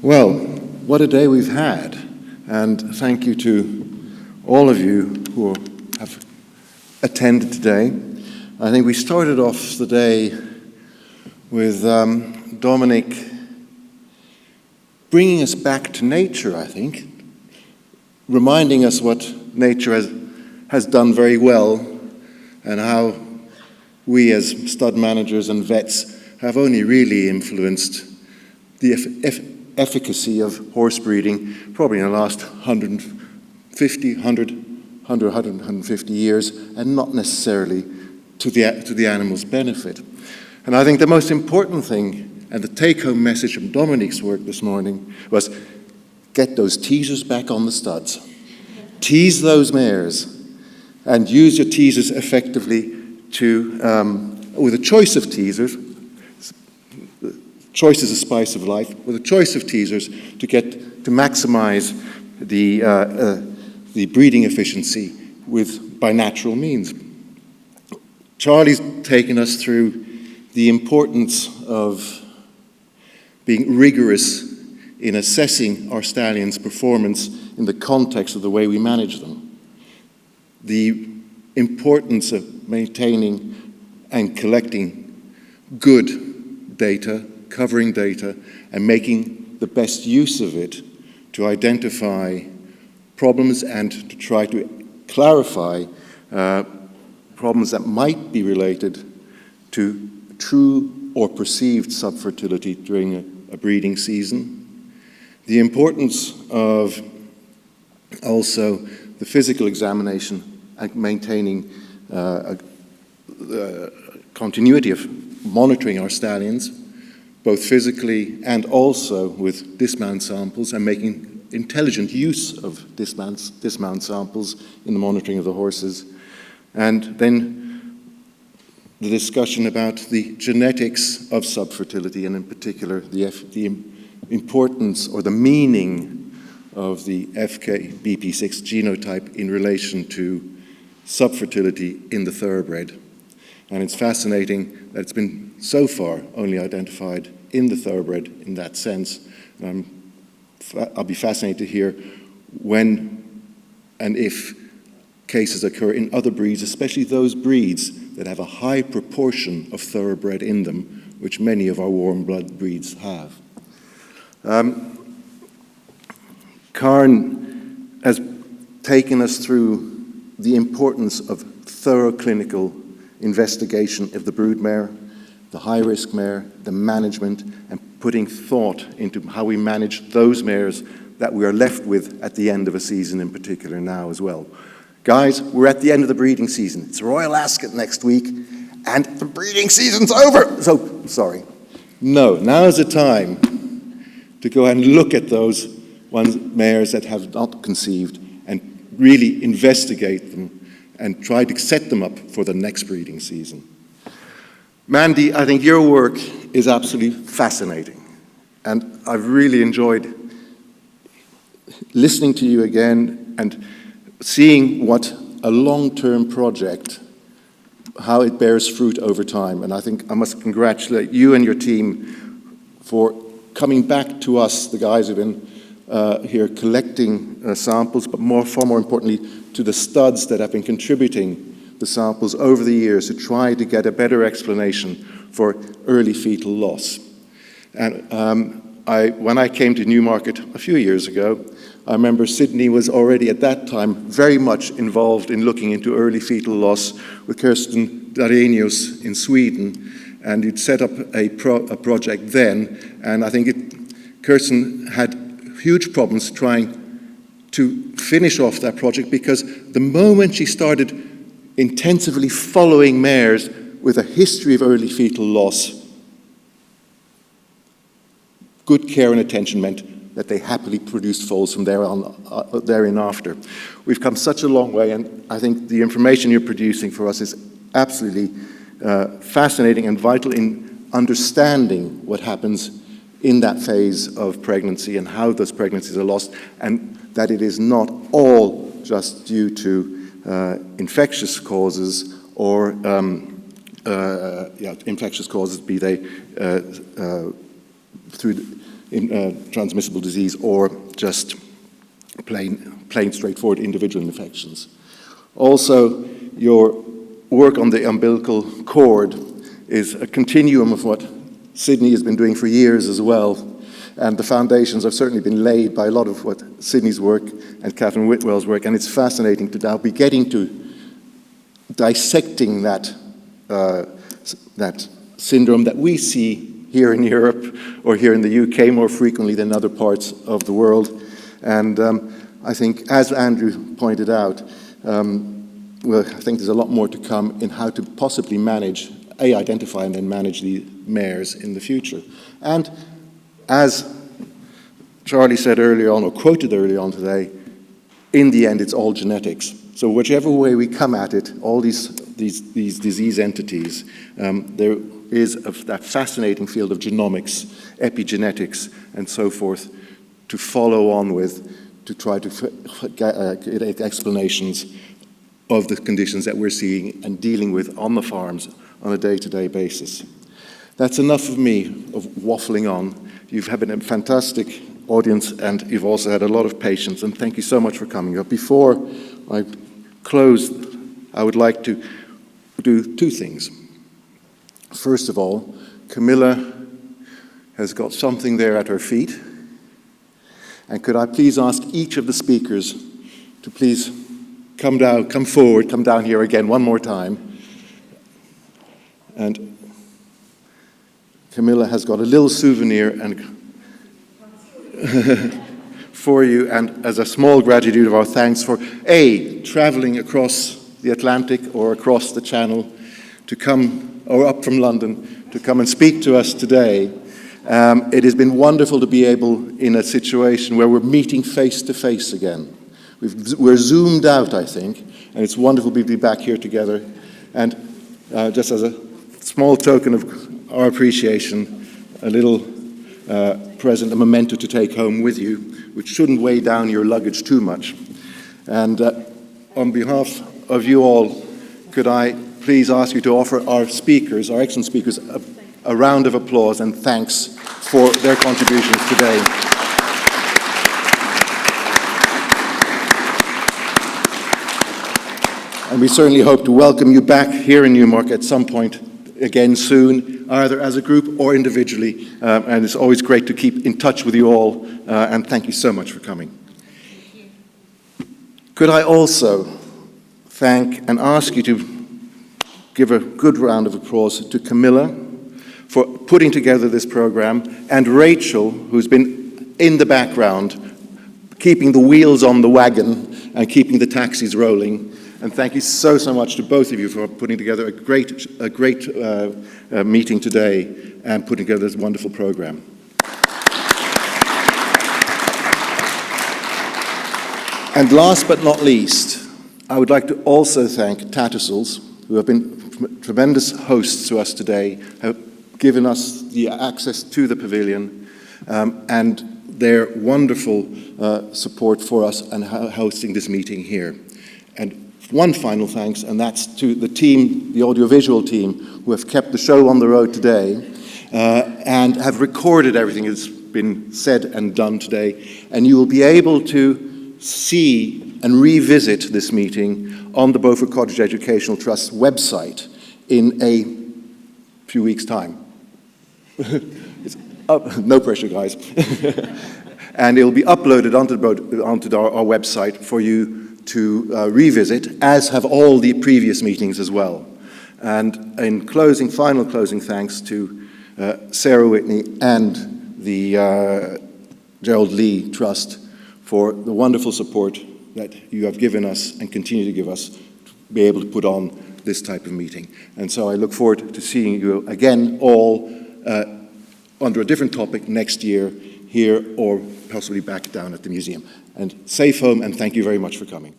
Well, what a day we've had, and thank you to all of you who have attended today. I think we started off the day with Dominic bringing us back to nature, I think, reminding us what nature has done very well and how we as stud managers and vets have only really influenced the efficacy of horse breeding probably in the last 150 years, and not necessarily to the animal's benefit. And I think the most important thing, and the take-home message from Dominic's work this morning, was get those teasers back on the studs. Tease those mares, and use your teasers effectively with a choice of teasers. Choice is a spice of life. With a choice of teasers to maximize the breeding efficiency by natural means. Charlie's taken us through the importance of being rigorous in assessing our stallions' performance in the context of the way we manage them. The importance of maintaining and collecting good data, covering data, and making the best use of it to identify problems and to try to clarify problems that might be related to true or perceived subfertility during a breeding season. The importance of also the physical examination and maintaining continuity of monitoring our stallions, both physically and also with dismount samples, and making intelligent use of dismount samples in the monitoring of the horses. And then the discussion about the genetics of subfertility, and in particular the importance or the meaning of the FKBP6 genotype in relation to subfertility in the thoroughbred. And it's fascinating that it's been so far only identified in the thoroughbred in that sense. I'll be fascinated to hear when and if cases occur in other breeds, especially those breeds that have a high proportion of thoroughbred in them, which many of our warm blood breeds have. Karn has taken us through the importance of thorough clinical investigation of the broodmare, the high-risk mare, the management, and putting thought into how we manage those mares that we are left with at the end of a season in particular now as well. Guys, we're at the end of the breeding season. It's Royal Ascot next week, and the breeding season's over. So, sorry. No, now's the time to go and look at those mares that have not conceived and really investigate them and try to set them up for the next breeding season. Mandy, I think your work is absolutely fascinating, and I've really enjoyed listening to you again and seeing what a long-term project, how it bears fruit over time. And I think I must congratulate you and your team for coming back to us, the guys who've been here collecting samples, but far more importantly, to the studs that have been contributing the samples over the years to try to get a better explanation for early fetal loss. And when I came to Newmarket a few years ago, I remember Sydney was already at that time very much involved in looking into early fetal loss with Kirsten Darenius in Sweden, and he'd set up a project then, and I think Kirsten had huge problems trying to finish off that project, because the moment she started intensively following mares with a history of early fetal loss, good care and attention meant that they happily produced foals from therein after. We've come such a long way, and I think the information you're producing for us is absolutely fascinating and vital in understanding what happens in that phase of pregnancy and how those pregnancies are lost, and that it is not all just due to infectious causes or infectious causes, be they through transmissible disease or just plain straightforward individual infections. Also, your work on the umbilical cord is a continuum of what Sydney has been doing for years as well, and the foundations have certainly been laid by a lot of what Sydney's work and Catherine Whitwell's work, and it's fascinating to now be getting to dissecting that syndrome that we see here in Europe or here in the UK more frequently than other parts of the world. And I think, as Andrew pointed out, well, I think there's a lot more to come in how to possibly manage, identify and then manage the mares in the future. And as Charlie said earlier on, or quoted earlier on today, in the end, it's all genetics. So whichever way we come at it, all these disease entities, there is that fascinating field of genomics, epigenetics, and so forth to follow on with, to try to get explanations of the conditions that we're seeing and dealing with on the farms on a day-to-day basis. That's enough of me of waffling on. You've had a fantastic audience and you've also had a lot of patience, and thank you so much for coming. But before I close, I would like to do two things. First of all, Camilla has got something there at her feet, and could I please ask each of the speakers to please come forward, come down here again one more time. And Camilla has got a little souvenir and for you, and as a small gratitude of our thanks for traveling across the Atlantic or across the Channel to come, or up from London, to come and speak to us today. It has been wonderful to be able, in a situation where we're meeting face to face again. We're zoomed out, I think, and it's wonderful to be back here together. And just as a small token of our appreciation, a little present, a memento to take home with you, which shouldn't weigh down your luggage too much. And on behalf of you all, could I please ask you to offer our speakers, our excellent speakers, a round of applause and thanks for their contributions today. And we certainly hope to welcome you back here in Newmarket at some point again soon, either as a group or individually. And it's always great to keep in touch with you all. And thank you so much for coming. Could I also thank and ask you to give a good round of applause to Camilla for putting together this program, and Rachel, who's been in the background, keeping the wheels on the wagon and keeping the taxis rolling. And thank you so much to both of you for putting together a great meeting today and putting together this wonderful program. And last but not least, I would like to also thank Tattersalls, who have been tremendous hosts to us today, have given us the access to the pavilion, and their wonderful support for us and hosting this meeting here. And one final thanks, and that's to the team, the audiovisual team, who have kept the show on the road today and have recorded everything that's been said and done today. And you will be able to see and revisit this meeting on the Beaufort Cottage Educational Trust website in a few weeks' time. It's up, no pressure, guys. And it will be uploaded onto our website for you to revisit, as have all the previous meetings as well. And in closing, final closing thanks to Sarah Whitney and the Gerald Lee Trust for the wonderful support that you have given us and continue to give us to be able to put on this type of meeting. And so I look forward to seeing you again all under a different topic next year, here or possibly back down at the museum. And safe home, and thank you very much for coming.